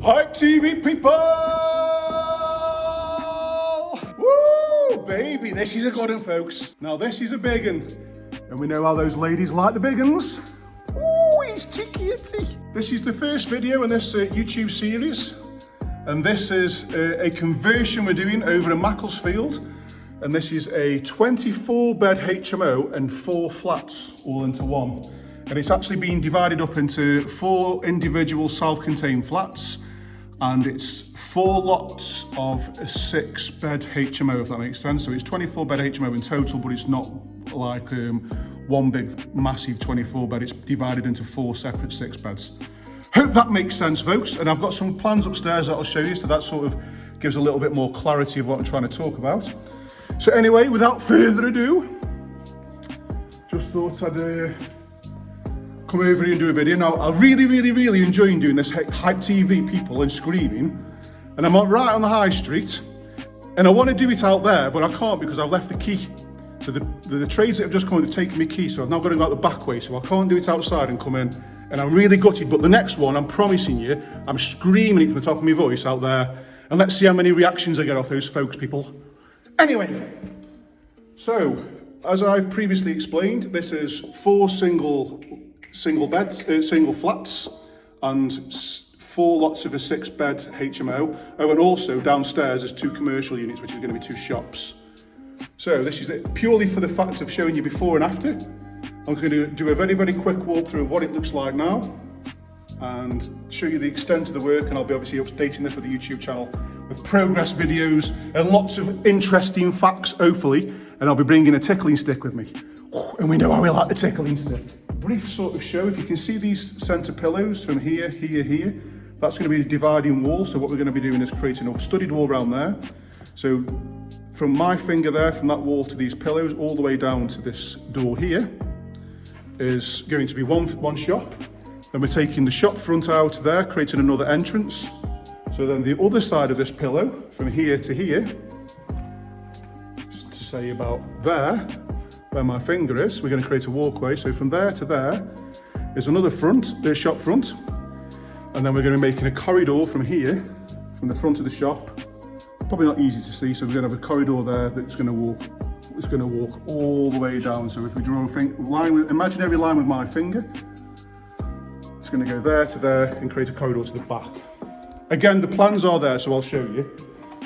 Hype TV people! Woo, baby, this is a good one, folks. Now this is a big one. And we know how those ladies like the big ones. Ooh, he's cheeky, isn't he? This is the first video in this YouTube series. And this is a conversion we're doing over in Macclesfield. And this is a 24-bed HMO and 4 flats all into one. And it's actually been divided up into 4 individual self-contained flats. And it's 4 lots of a 6-bed HMO, if that makes sense. So it's 24-bed HMO in total, but it's not like one big, massive 24-bed. It's divided into 4 separate 6-beds. Hope that makes sense, folks. And I've got some plans upstairs that I'll show you, so that sort of gives a little bit more clarity of what I'm trying to talk about. So anyway, without further ado, just thought I'd come over here and do a video. Now, I'm really enjoying doing this Hype TV, people, and screaming. And I'm right on the high street. And I want to do it out there, but I can't because I've left the key. So the trades that have just come in, they've taken my key, so I've now got to go out the back way. So I can't do it outside and come in. And I'm really gutted, but the next one, I'm promising you, I'm screaming it from the top of my voice out there. And let's see how many reactions I get off those folks, people. Anyway, so as I've previously explained, this is 4 single beds, single flats, and 4 lots of a 6-bed HMO. Oh, and also downstairs there's 2 commercial units, which is going to be 2 shops. So this is it purely for the fact of showing you before and after. I'm going to do a very quick walkthrough of what it looks like now, and show you the extent of the work. And I'll be obviously updating this with the YouTube channel with progress videos and lots of interesting facts, hopefully. And I'll be bringing a tickling stick with me. And we know how we like the tickling stick. Brief sort of show, if you can see these centre pillows from here, that's going to be a dividing wall. So what we're going to be doing is creating a studded wall around there. So from my finger there, from that wall to these pillows, all the way down to this door here, is going to be one shop. Then we're taking the shop front out there, creating another entrance. So then the other side of this pillow, from here to here, to say about there, where my finger is, we're going to create a walkway. So from there to there is another shop front. And then we're going to be making a corridor from here, from the front of the shop. Probably not easy to see, so we're going to have a corridor there that's going to walk all the way down. So if we draw a imaginary line with my finger, it's going to go there to there and create a corridor to the back. Again, the plans are there, so I'll show you.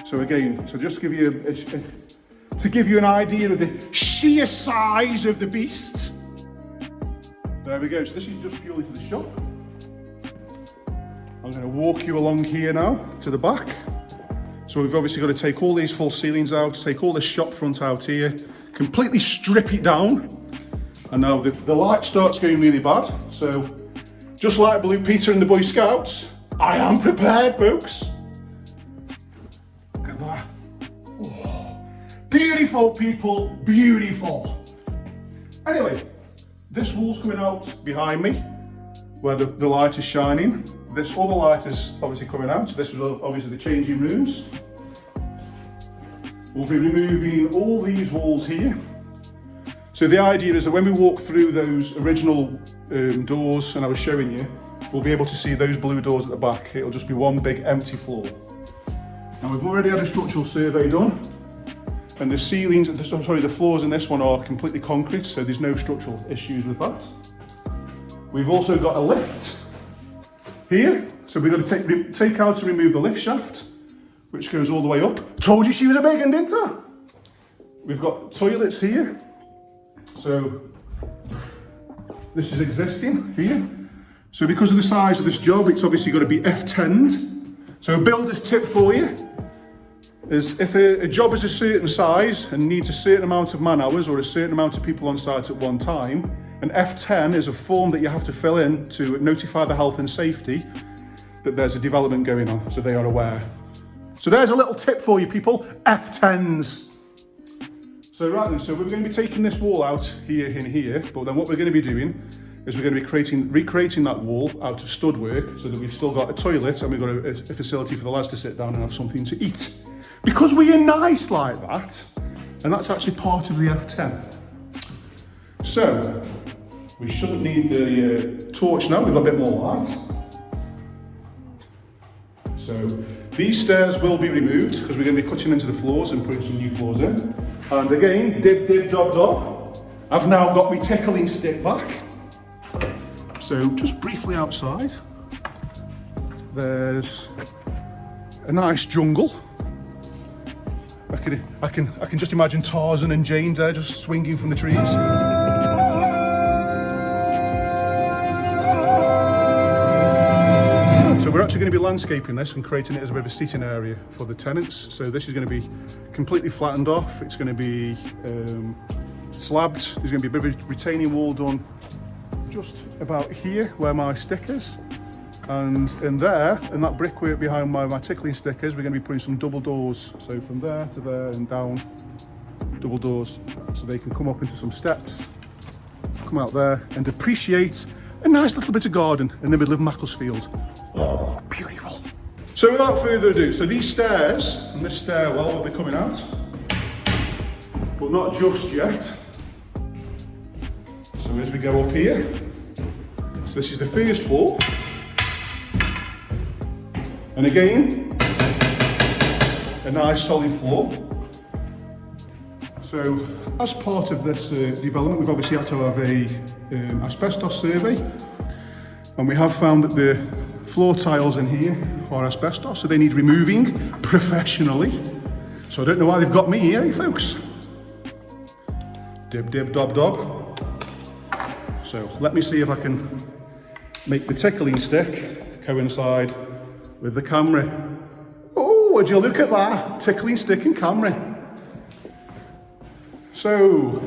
So again, just to give you an idea of the sheer size of the beast. There we go. So this is just purely for the shop. I'm going to walk you along here now to the back. So we've obviously got to take all these false ceilings out, take all this shop front out here, completely strip it down. And now the light starts going really bad. So just like Blue Peter and the Boy Scouts, I am prepared, folks. Look at that. Oh, beautiful, people, beautiful. Anyway, this wall's coming out behind me, where the light is shining. This other light is obviously coming out. So this was obviously the changing rooms. We'll be removing all these walls here. So the idea is that when we walk through those original doors, and I was showing you, we'll be able to see those blue doors at the back. It'll just be one big empty floor. Now we've already had a structural survey done, and the ceilings, the floors in this one are completely concrete, so there's no structural issues with that. We've also got a lift here, so we're going to take out and remove the lift shaft, which goes all the way up. Told you she was a big one, didn't I? We've got toilets here, so this is existing here. So because of the size of this job, it's obviously got to be F10'd. So a builder's tip for you is if a job is a certain size and needs a certain amount of man hours or a certain amount of people on site at one time, an F10 is a form that you have to fill in to notify the health and safety that there's a development going on, so they are aware. So there's a little tip for you, people, F10s. So right then, so we're going to be taking this wall out here and here, but then what we're going to be doing is we're going to be recreating that wall out of stud work so that we've still got a toilet and we've got a facility for the lads to sit down and have something to eat. Because we are nice like that, and that's actually part of the F10. So, we shouldn't need the torch now, we've got a bit more light. So these stairs will be removed because we're going to be cutting into the floors and putting some new floors in. And again, dib dib dob dob, I've now got my tickling stick back. So just briefly outside, there's a nice jungle. I can just imagine Tarzan and Jane there just swinging from the trees. So we're actually going to be landscaping this and creating it as a bit of a seating area for the tenants. So this is going to be completely flattened off. It's going to be slabbed. There's going to be a bit of a retaining wall done just about here where my stick is. And in there, in that brickwork behind my tickling stickers, we're going to be putting some double doors. So from there to there and down, double doors. So they can come up into some steps, come out there and appreciate a nice little bit of garden in the middle of Macclesfield. Oh, beautiful. So without further ado, so these stairs and this stairwell will be coming out, but not just yet. So as we go up here, so this is the first floor. And again, a nice solid floor. So as part of this development, we've obviously had to have a asbestos survey, and we have found that the floor tiles in here are asbestos, so they need removing professionally. So I don't know why they've got me here, folks. Dib dib dob dob. So let me see if I can make the tickling stick coincide with the camera. Oh, would you look at that? Tickling stick and camera. So,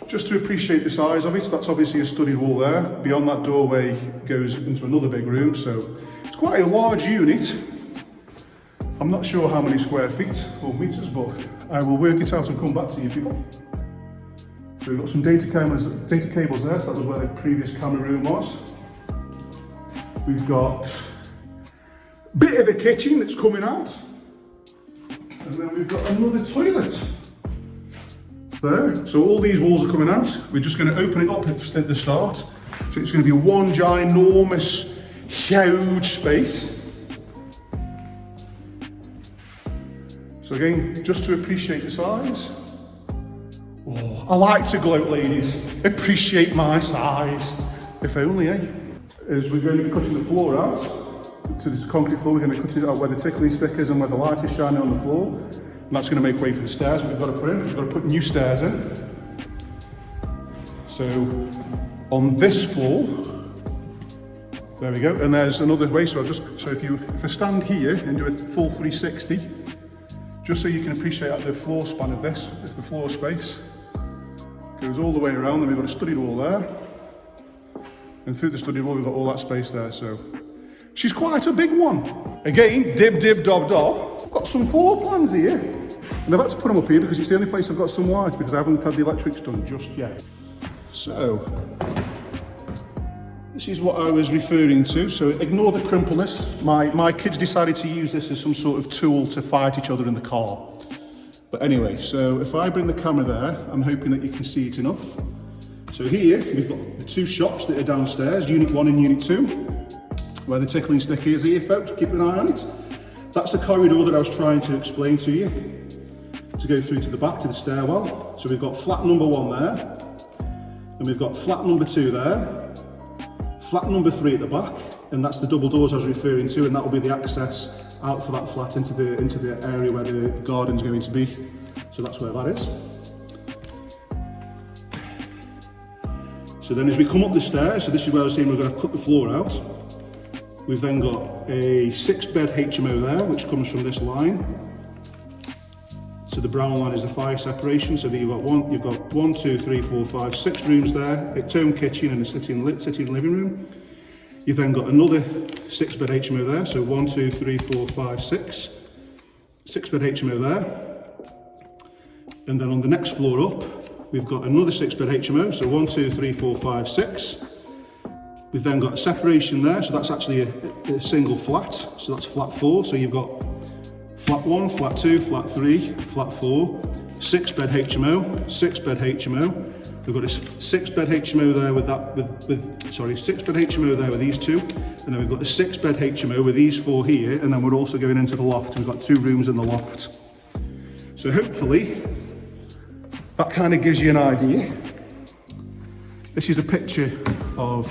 just to appreciate the size of it, that's obviously a study wall there. Beyond that doorway goes into another big room, so it's quite a large unit. I'm not sure how many square feet or meters, but I will work it out and come back to you people. So we've got some data cables there, so that was where the previous camera room was. We've got a bit of a kitchen that's coming out, and then we've got another toilet there. So all these walls are coming out. We're just going to open it up at the start, so it's going to be one ginormous, huge space. So again, just to appreciate the size. Oh, I like to gloat, ladies. Appreciate my size. If only, eh? As we're going to be cutting the floor out, to this concrete floor, we're going to be cutting it out where the tickling stick is and where the light is shining on the floor. And that's going to make way for the stairs that we've got to put in. We've got to put new stairs in. So on this floor, there we go. And there's another way. So if I stand here and do a full 360, just so you can appreciate the floor span of this, the floor space goes all the way around. Then we've got a study wall there, and through the study wall we've got all that space there. So she's quite a big one. Again, dib dib dob dob. I've got some floor plans here, and I've had to put them up here because it's the only place I've got some lights because I haven't had the electrics done just yet. So this is what I was referring to. So ignore the crimpleness. My kids decided to use this as some sort of tool to fight each other in the car. But anyway, so if I bring the camera there, I'm hoping that you can see it enough. So here we've got the two shops that are downstairs, Unit 1 and Unit 2, where the tickling stick is here, folks. Keep an eye on it. That's the corridor that I was trying to explain to you, to go through to the back, to the stairwell. So we've got flat number 1 there, and we've got flat number 2 there, flat number 3 at the back, and that's the double doors I was referring to, and that will be the access out for that flat into the area where the garden's going to be. So that's where that is. So then as we come up the stairs, so this is where I was saying we're going to cut the floor out. We've then got a 6-bed HMO there, which comes from this line. So the brown line is the fire separation. So you've got 1, 2, 3, 4, 5, 6 rooms there, a two kitchen and a sitting living room. You've then got another 6-bed HMO there. So 1, 2, 3, 4, 5, 6. 6-bed HMO there. And then on the next floor up, we've got another 6-bed HMO. So 1, 2, 3, 4, 5, 6. We've then got a separation there, so that's actually a single flat, so that's flat 4. So you've got flat 1, flat 2, flat 3, flat 4, 6-bed HMO, 6-bed HMO. We've got a 6-bed HMO there with 6-bed HMO there with these two, And then we've got the 6-bed HMO with these 4 here, and then we're also going into the loft. We've got 2 rooms in the loft. So hopefully that kind of gives you an idea. This is a picture of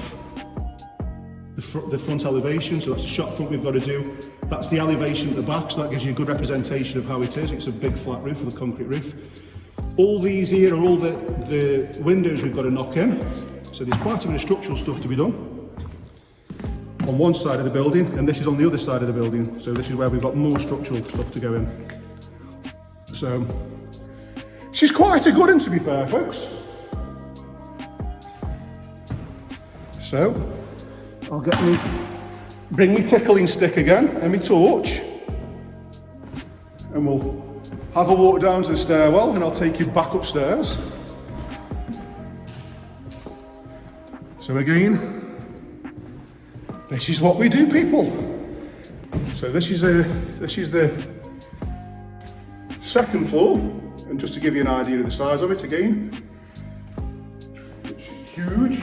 the front elevation, so that's a shot front we've got to do. That's the elevation at the back, so that gives you a good representation of how it is. It's a big flat roof with a concrete roof. All these here are all the windows we've got to knock in. So there's quite a bit of structural stuff to be done on one side of the building, and this is on the other side of the building. So this is where we've got more structural stuff to go in. So she's quite a good one, to be fair, folks. So I'll bring me tickling stick again and my torch, and we'll have a walk down to the stairwell, and I'll take you back upstairs. So again, this is what we do, people. So this is the second floor, and just to give you an idea of the size of it again, it's huge.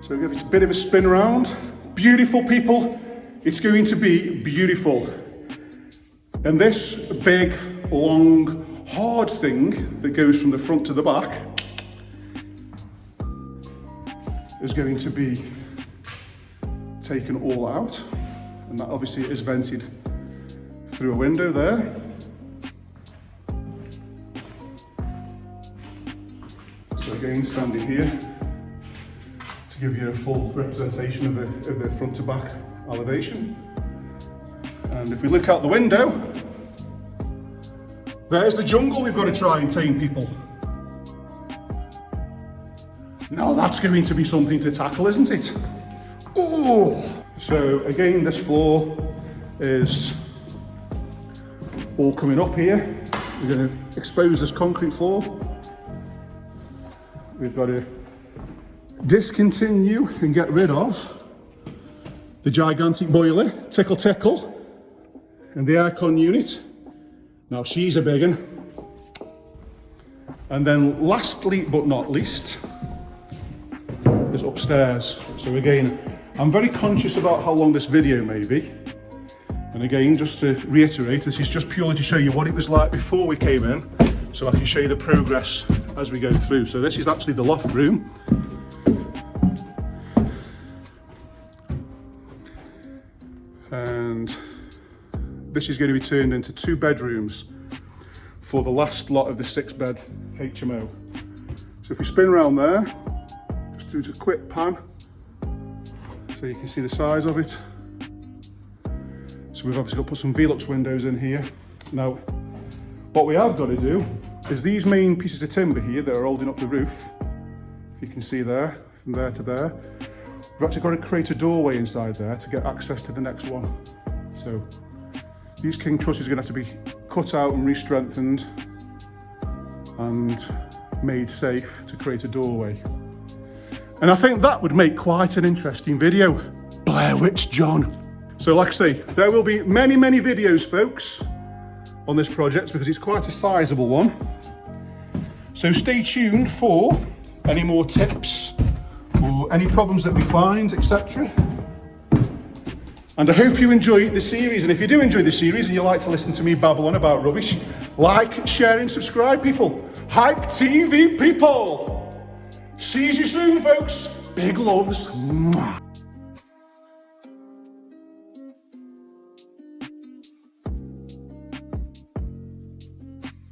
So give it a bit of a spin around. Beautiful, people. It's going to be beautiful. And this big, long, hard thing that goes from the front to the back is going to be taken all out, and that obviously is vented through a window there. So again, standing here to give you a full representation of the front to back elevation. And if we look out the window, there's the jungle we've got to try and tame, people. Now that's going to be something to tackle, isn't it? Oh! So again, this floor is all coming up here. We're going to expose this concrete floor. We've got to discontinue and get rid of the gigantic boiler, tickle tickle, and the aircon unit. Now she's a big one. And then lastly but not least is upstairs. So again, I'm very conscious about how long this video may be. And again, just to reiterate, this is just purely to show you what it was like before we came in, so I can show you the progress as we go through. So this is actually the loft room. And this is going to be turned into 2 bedrooms for the last lot of the 6-bed HMO. So if we spin around there, just do a quick pan, so you can see the size of it. So we've obviously got to put some Velux windows in here. Now, what we have got to do is these main pieces of timber here that are holding up the roof, if you can see there, from there to there, we've actually got to create a doorway inside there to get access to the next one. So these king trusses are going to have to be cut out and re-strengthened and made safe to create a doorway. And I think that would make quite an interesting video. Blair Witch John. So like I say, there will be many, many videos, folks, on this project because it's quite a sizable one. So stay tuned for any more tips or any problems that we find, etc. And I hope you enjoy the series. And if you do enjoy the series and you like to listen to me babble on about rubbish, like, share and subscribe, people. Hype TV, people. See you soon, folks. Big loves. Mwah.